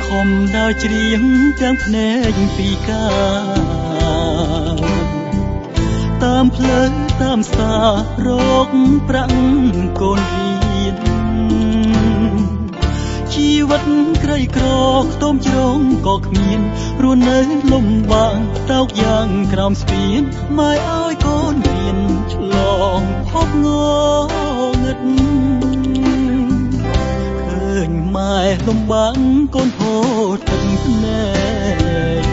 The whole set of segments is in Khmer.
ខំដើរច្រៀងទាំងភ្នែកពីកាតាមផ្លូវតាមផ្សាររកប្រាក់កូនរៀនជីវិតក្រីក្រខ្ទមជ្រងក៏គ្មានរស់នៅលំបាកតោកយ៉ាងក្រោមស្ពានម៉ែឲ្យកូនរៀនឆ្លងភពងងឹតឃើញម៉ែលំបាកកូនហូរទឹកភ្នែក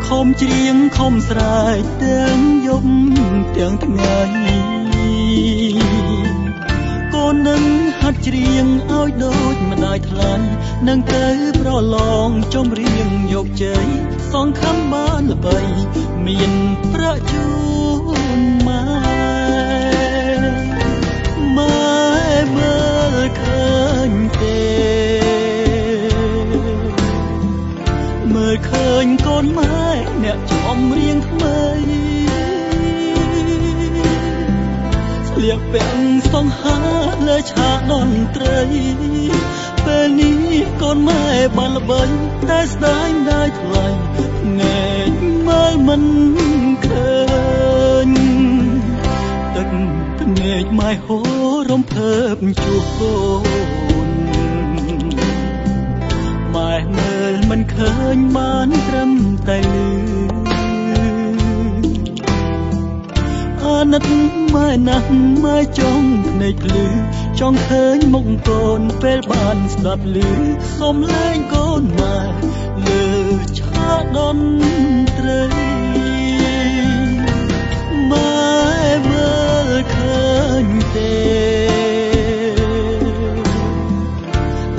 ខំច្រៀងខំស្រែកទាំងយប់ទាំងថ្ងៃកូននឹងហាត់ច្រៀងឲ្យដូចម្ដាយថ្លៃនឹងទៅប្រឡងចម្រៀងយកជ័យសងខំបានល្បីមានប្រាក់ជូនម៉ែមើលឃើញទេមើលឃើញកូនម៉ែអ្នកចម្រៀងថ្មីស្លៀកពាក់សង្ហាលើឆាកតន្ត្រីពេលនេះកូនម៉ែបានល្បីតែស្ដាយដាយថ្លៃភ្នែកមើលមិនឃើញទឹកភ្នែកម៉ែហូររំភើបជួបកូនម៉ែមើលមិនឃើញបានត្រឹមតែលឺអាណិតម៉ែណាស់ម៉ែចង់ភ្នែកភ្លឺចង់ឃើញមុខកូនពេលបានស្ដាប់ឮសំឡេងកូនម៉ែលើឆាកតន្ត្រីម៉ែមើលឃើញទេ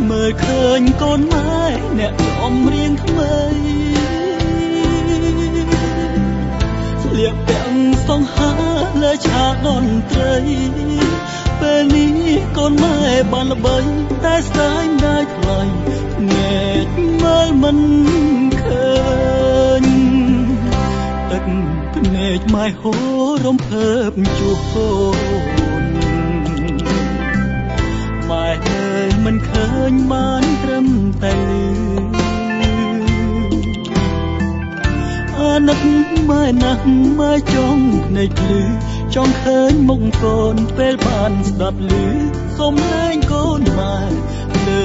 មើលឃើញកូនម៉ែអ្នកចម្រៀងថ្មីស្លៀកពាក់សង្ហាលើឆាកតន្ត្រីពេលនេះកូនម៉ែបានល្បីតែស្ដាយដាយថ្លៃភ្នែកមើលមិនឃើញទឹកភ្នែកម៉ែហូររំភើបជួបកូនម៉ែមើលមិនឃើញបានត្រឹមតែលឺអាណិតម៉ែណាស់ម៉ែចង់ភ្នែកភ្លឺចង់ឃើញមុខកូនពេលបានស្ដាប់ឮសំឡេងកូនម៉ែលើ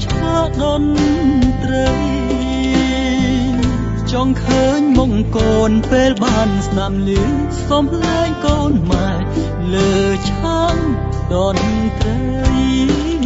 ឆាកតន្ត្រីចង់ឃើញមុខកូនពេលបានស្ដាប់ឮសំឡេងកូនម៉ែលើឆាកតន្ត្រី